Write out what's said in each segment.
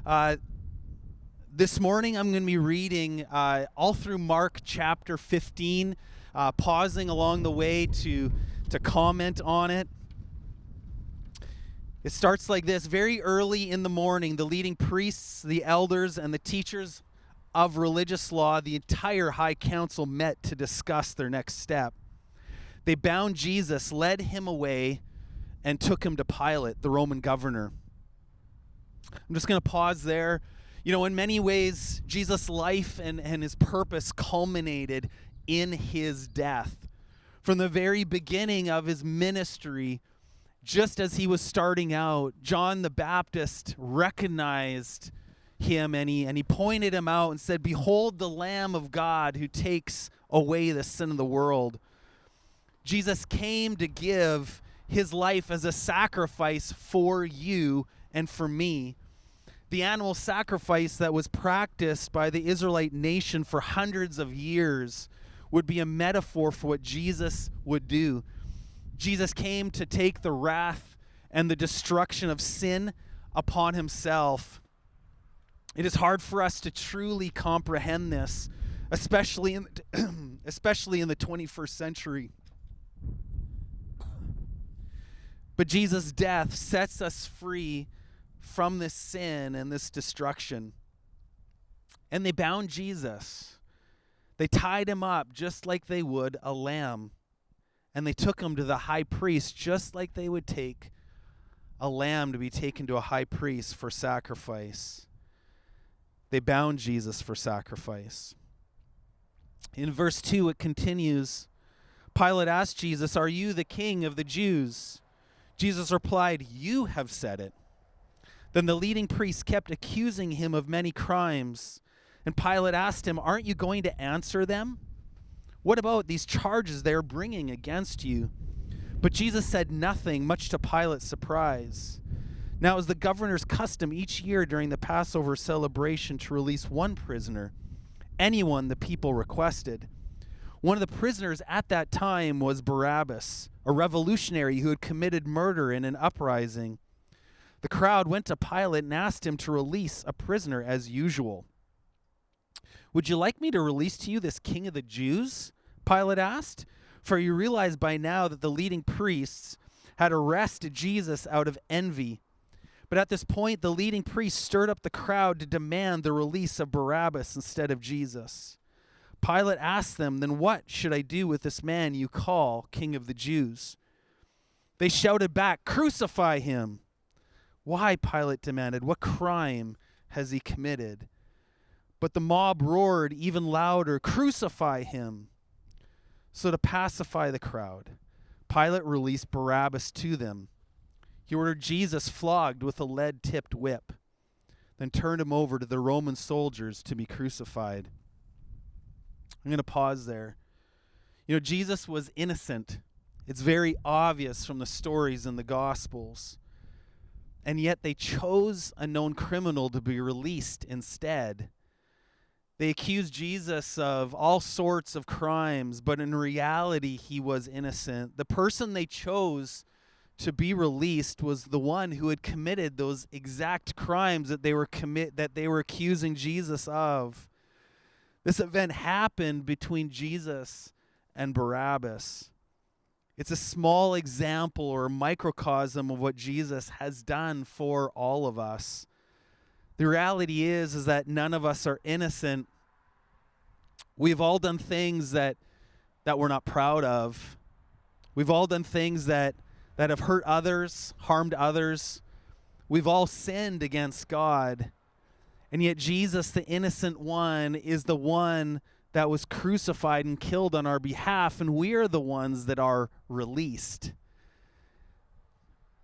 Uh, this morning I'm going to be reading all through Mark chapter 15, pausing along the way to comment on it. It starts like this. Very early in the morning, the leading priests, the elders, and the teachers of religious law, the entire high council met to discuss their next step. They bound Jesus, led him away, and took him to Pilate, the Roman governor. I'm just going to pause there. You know, in many ways, Jesus' life and his purpose culminated in his death. From the very beginning of his ministry, just as he was starting out, John the Baptist recognized him and he pointed him out and said, "Behold the Lamb of God who takes away the sin of the world." Jesus came to give his life as a sacrifice for you and for me. The animal sacrifice that was practiced by the Israelite nation for hundreds of years would be a metaphor for what Jesus would do. Jesus came to take the wrath and the destruction of sin upon himself. It is hard for us to truly comprehend this, especially in the 21st century. But Jesus' death sets us free from this sin and this destruction. And they bound Jesus. They tied him up just like they would a lamb. And they took him to the high priest just like they would take a lamb to be taken to a high priest for sacrifice. They bound Jesus for sacrifice. In verse 2, it continues. Pilate asked Jesus, "Are you the king of the Jews?" Jesus replied, "You have said it." Then the leading priests kept accusing him of many crimes. And Pilate asked him, "Aren't you going to answer them? What about these charges they are bringing against you?" But Jesus said nothing, much to Pilate's surprise. Now it was the governor's custom each year during the Passover celebration to release one prisoner, anyone the people requested. One of the prisoners at that time was Barabbas, a revolutionary who had committed murder in an uprising. The crowd went to Pilate and asked him to release a prisoner as usual. "Would you like me to release to you this king of the Jews?" Pilate asked. For you realize by now that the leading priests had arrested Jesus out of envy. But at this point, the leading priests stirred up the crowd to demand the release of Barabbas instead of Jesus. Pilate asked them, "Then what should I do with this man you call King of the Jews?" They shouted back, "Crucify him!" "Why?" Pilate demanded. "What crime has he committed?" But the mob roared even louder, "Crucify him!" So to pacify the crowd, Pilate released Barabbas to them. He ordered Jesus flogged with a lead-tipped whip, then turned him over to the Roman soldiers to be crucified. I'm going to pause there. You know, Jesus was innocent. It's very obvious from the stories in the Gospels. And yet they chose a known criminal to be released instead. They accused Jesus of all sorts of crimes, but in reality, he was innocent. The person they chose to be released was the one who had committed those exact crimes that they were accusing Jesus of. This event happened between Jesus and Barabbas. It's a small example or a microcosm of what Jesus has done for all of us. The reality is that none of us are innocent. We've all done things that we're not proud of. We've all done things that have hurt others, harmed others. We've all sinned against God. And yet Jesus, the innocent one, is the one that was crucified and killed on our behalf, and we are the ones that are released.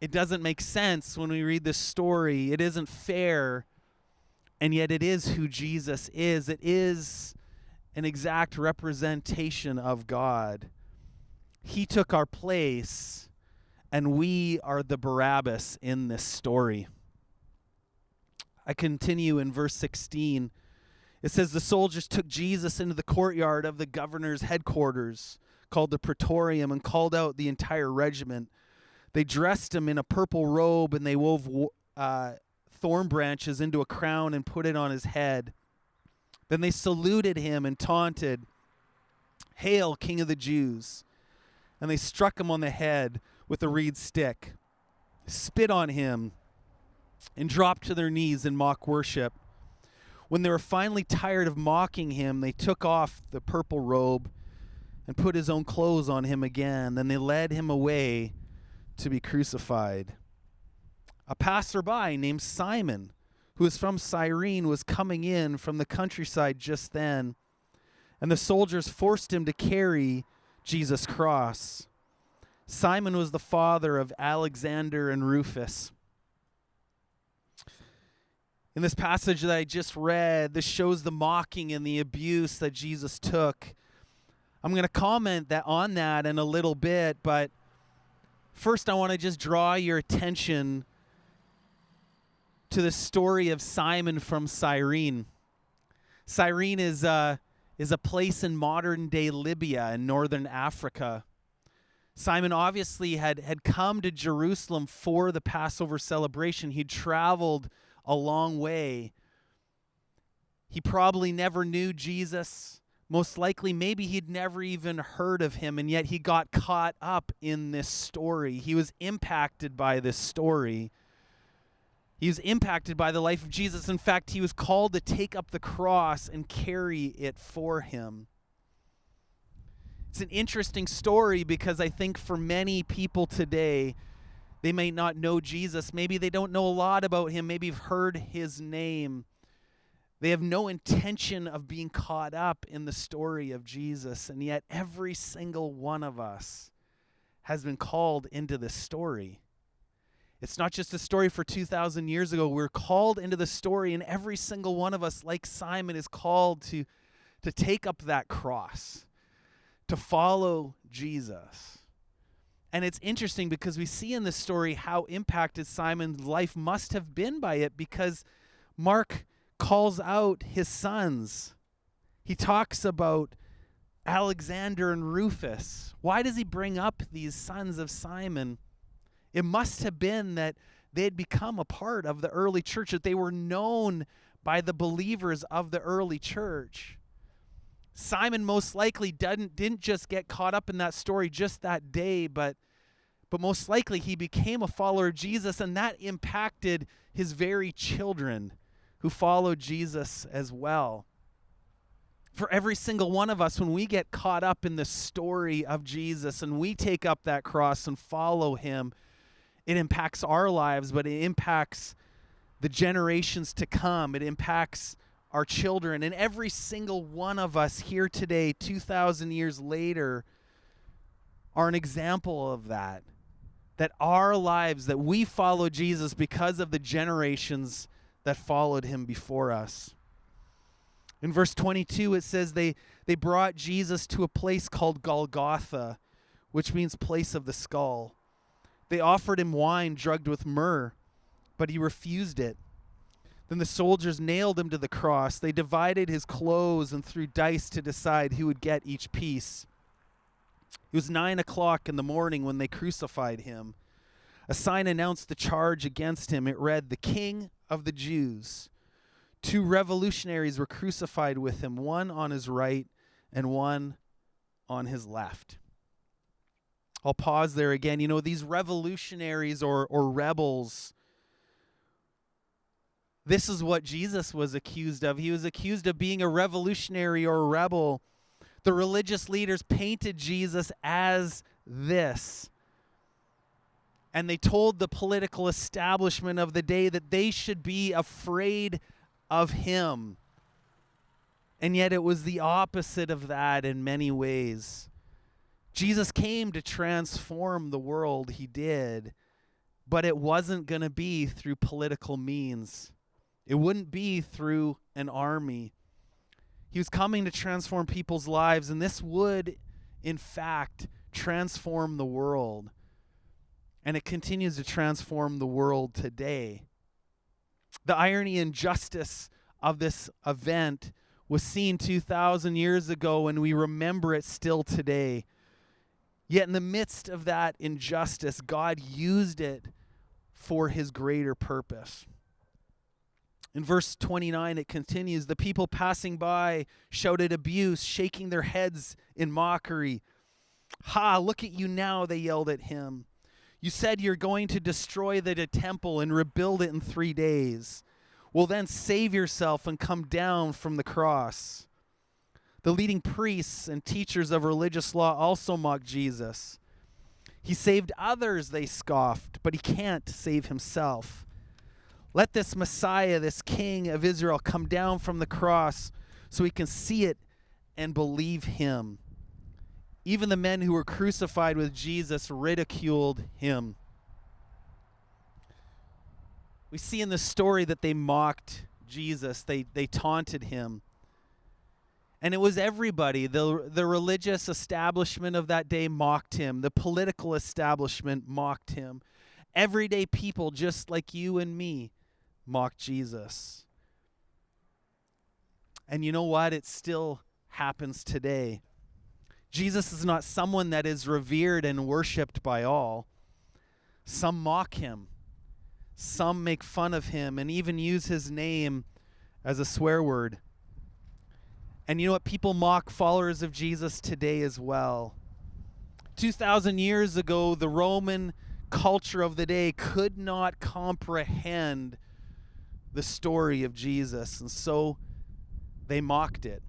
It doesn't make sense when we read this story. It isn't fair, and yet it is who Jesus is. It is an exact representation of God. He took our place, and we are the Barabbas in this story. I continue in verse 16. It says, the soldiers took Jesus into the courtyard of the governor's headquarters, called the Praetorium, and called out the entire regiment. They dressed him in a purple robe, and they wove thorn branches into a crown and put it on his head. Then they saluted him and taunted, "Hail, King of the Jews!" And they struck him on the head with a reed stick, spit on him, and dropped to their knees in mock worship. When they were finally tired of mocking him, they took off the purple robe and put his own clothes on him again. Then they led him away to be crucified. A passerby named Simon, who was from Cyrene, was coming in from the countryside just then, and the soldiers forced him to carry Jesus' cross. Simon was the father of Alexander and Rufus. In this passage that I just read, this shows the mocking and the abuse that Jesus took. I'm going to comment on that in a little bit, but first I want to just draw your attention to the story of Simon from Cyrene. Cyrene is a place in modern-day Libya in northern Africa. Simon obviously had come to Jerusalem for the Passover celebration. He'd traveled a long way. He probably never knew Jesus. Most likely, maybe he'd never even heard of him, and yet he got caught up in this story. He was impacted by this story. He was impacted by the life of Jesus. In fact, he was called to take up the cross and carry it for him. It's an interesting story because I think for many people today, they may not know Jesus. Maybe they don't know a lot about him. Maybe you've heard his name. They have no intention of being caught up in the story of Jesus. And yet every single one of us has been called into this story. It's not just a story for 2,000 years ago. We're called into the story, and every single one of us, like Simon, is called to take up that cross, to follow Jesus. And it's interesting because we see in this story how impacted Simon's life must have been by it, because Mark calls out his sons. He talks about Alexander and Rufus. Why does he bring up these sons of Simon? It must have been that they had become a part of the early church, that they were known by the believers of the early church. Simon most likely didn't just get caught up in that story just that day, but most likely he became a follower of Jesus, and that impacted his very children who followed Jesus as well. For every single one of us, when we get caught up in the story of Jesus and we take up that cross and follow him, it impacts our lives, but it impacts the generations to come. It impacts our children. And every single one of us here today, 2,000 years later, are an example of that. That our lives, that we follow Jesus because of the generations that followed him before us. In verse 22, it says they brought Jesus to a place called Golgotha, which means place of the skull. They offered him wine drugged with myrrh, but he refused it. Then the soldiers nailed him to the cross. They divided his clothes and threw dice to decide who would get each piece. It was 9 o'clock in the morning when they crucified him. A sign announced the charge against him. It read, "The King of the Jews." 2 revolutionaries were crucified with him, one on his right and one on his left. I'll pause there again. You know, these revolutionaries or rebels, this is what Jesus was accused of. He was accused of being a revolutionary or a rebel. The religious leaders painted Jesus as this. And they told the political establishment of the day that they should be afraid of him. And yet it was the opposite of that in many ways. Jesus came to transform the world, he did, but it wasn't going to be through political means. It wouldn't be through an army. He was coming to transform people's lives, and this would, in fact, transform the world. And it continues to transform the world today. The irony and justice of this event was seen 2,000 years ago, and we remember it still today. Yet in the midst of that injustice, God used it for his greater purpose. In verse 29, it continues, the people passing by shouted abuse, shaking their heads in mockery. Ha, look at you now, they yelled at him. You said you're going to destroy the temple and rebuild it in 3 days. Well, then save yourself and come down from the cross. The leading priests and teachers of religious law also mocked Jesus. He saved others, they scoffed, but he can't save himself. Let this Messiah, this King of Israel, come down from the cross so we can see it and believe him. Even the men who were crucified with Jesus ridiculed him. We see in the story that they mocked Jesus. They taunted him. And it was everybody. The religious establishment of that day mocked him. The political establishment mocked him. Everyday people just like you and me mocked Jesus. And you know what? It still happens today. Jesus is not someone that is revered and worshiped by all. Some mock him. Some make fun of him and even use his name as a swear word. And you know what? People mock followers of Jesus today as well. 2,000 years ago, the Roman culture of the day could not comprehend the story of Jesus, and so they mocked it.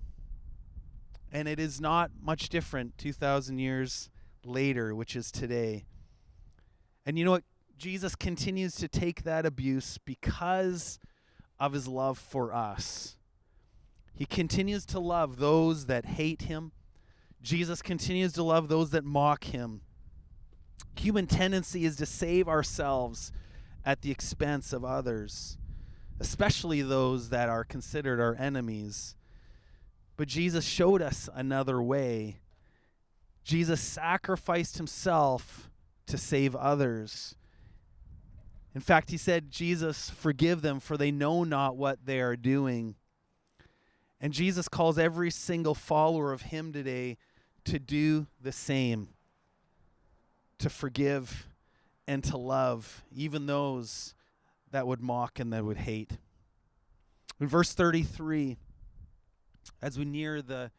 And it is not much different 2,000 years later, which is today. And you know what? Jesus continues to take that abuse because of his love for us. He continues to love those that hate him. Jesus continues to love those that mock him. Human tendency is to save ourselves at the expense of others, especially those that are considered our enemies. But Jesus showed us another way. Jesus sacrificed himself to save others. In fact, he said, Jesus, forgive them, for they know not what they are doing. And Jesus calls every single follower of him today to do the same, to forgive and to love, even those that would mock and that would hate. In verse 33, as we near the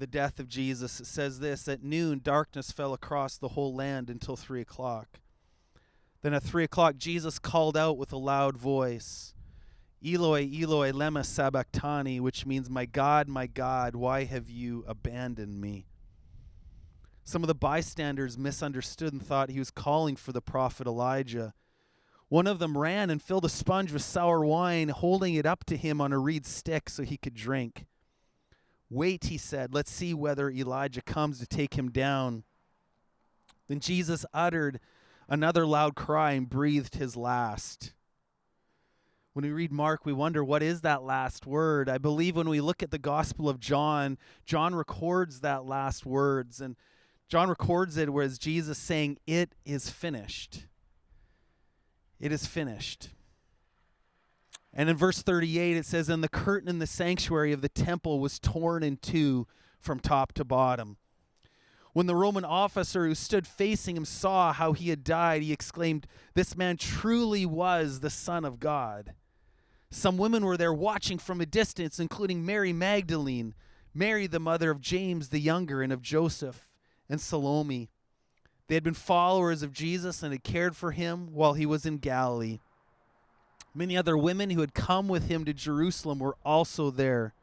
death of Jesus, it says this, at noon, darkness fell across the whole land until 3 o'clock. Then at 3 o'clock, Jesus called out with a loud voice, Eloi, Eloi, lema sabachthani, which means, my God, why have you abandoned me? Some of the bystanders misunderstood and thought he was calling for the prophet Elijah. One of them ran and filled a sponge with sour wine, holding it up to him on a reed stick so he could drink. Wait, he said, let's see whether Elijah comes to take him down. Then Jesus uttered another loud cry and breathed his last. When we read Mark, we wonder, what is that last word? I believe when we look at the Gospel of John, John records that last words. And John records it as Jesus saying, it is finished. It is finished. And in verse 38, it says, and the curtain in the sanctuary of the temple was torn in two from top to bottom. When the Roman officer who stood facing him saw how he had died, he exclaimed, this man truly was the Son of God. Some women were there watching from a distance, including Mary Magdalene, Mary the mother of James the younger and of Joseph, and Salome. They had been followers of Jesus and had cared for him while he was in Galilee. Many other women who had come with him to Jerusalem were also there.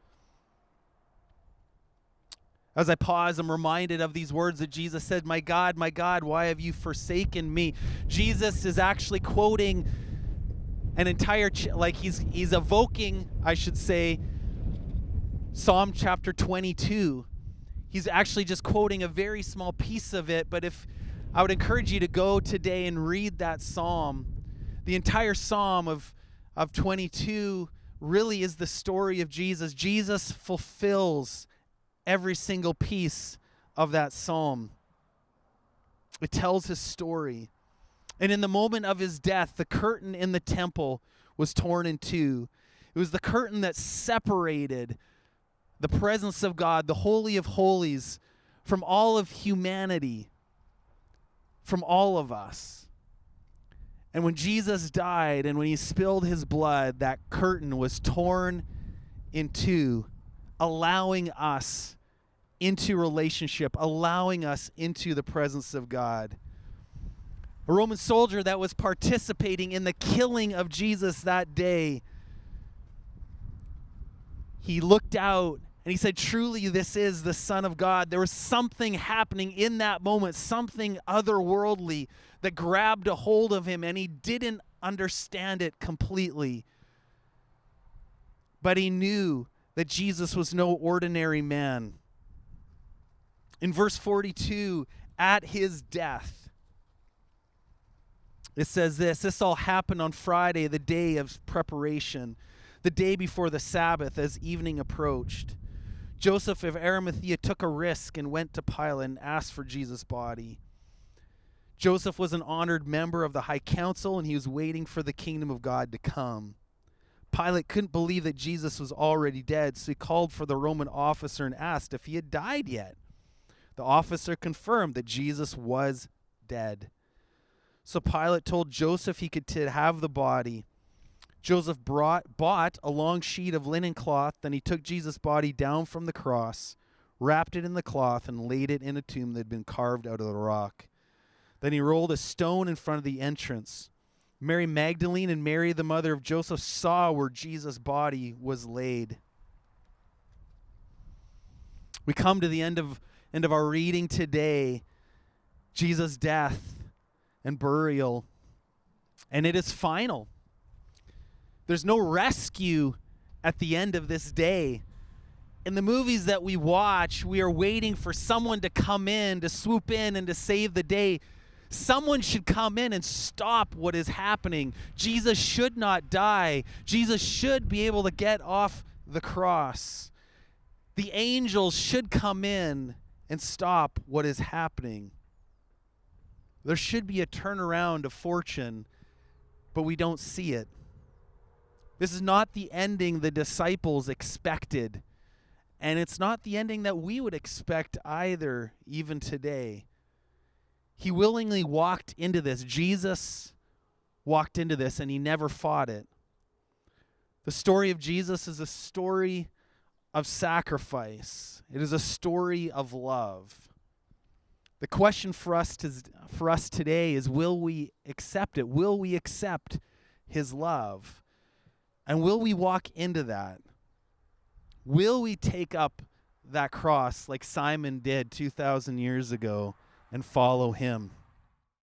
As I pause, I'm reminded of these words that Jesus said, my God, why have you forsaken me? Jesus is actually quoting an entire, he's evoking, I should say, Psalm chapter 22. He's actually just quoting a very small piece of it, but if I would encourage you to go today and read that psalm. The entire psalm of 22 really is the story of Jesus. Jesus fulfills every single piece of that psalm. It tells his story. And in the moment of his death, the curtain in the temple was torn in two. It was the curtain that separated the presence of God, the Holy of Holies, from all of humanity, from all of us. And when Jesus died and when he spilled his blood, that curtain was torn in two, allowing us into relationship, allowing us into the presence of God. A Roman soldier that was participating in the killing of Jesus that day, he looked out and he said, truly, this is the Son of God. There was something happening in that moment, something otherworldly that grabbed a hold of him, and he didn't understand it completely. But he knew that Jesus was no ordinary man. In verse 42, at his death, it says this all happened on Friday, the day of preparation, the day before the Sabbath, as evening approached. Joseph of Arimathea took a risk and went to Pilate and asked for Jesus' body. Joseph was an honored member of the high council, and he was waiting for the kingdom of God to come. Pilate couldn't believe that Jesus was already dead, so he called for the Roman officer and asked if he had died yet. The officer confirmed that Jesus was dead. So Pilate told Joseph he could have the body. Joseph bought a long sheet of linen cloth. Then he took Jesus' body down from the cross, wrapped it in the cloth, and laid it in a tomb that had been carved out of the rock. Then he rolled a stone in front of the entrance. Mary Magdalene and Mary, the mother of Joseph, saw where Jesus' body was laid. We come to the end of our reading today, Jesus' death and burial, and it is final. There's no rescue at the end of this day. In the movies that we watch, we are waiting for someone to come in, to swoop in, and to save the day. Someone should come in and stop what is happening. Jesus should not die. Jesus should be able to get off the cross. The angels should come in and stop what is happening. There should be a turnaround of fortune, but we don't see it. This is not the ending the disciples expected, and it's not the ending that we would expect either, even today. He willingly walked into this. Jesus walked into this, and he never fought it. The story of Jesus is a story of sacrifice. It is a story of love. The question for us today is, will we accept it? Will we accept his love? And will we walk into that? Will we take up that cross like Simon did 2,000 years ago and follow him?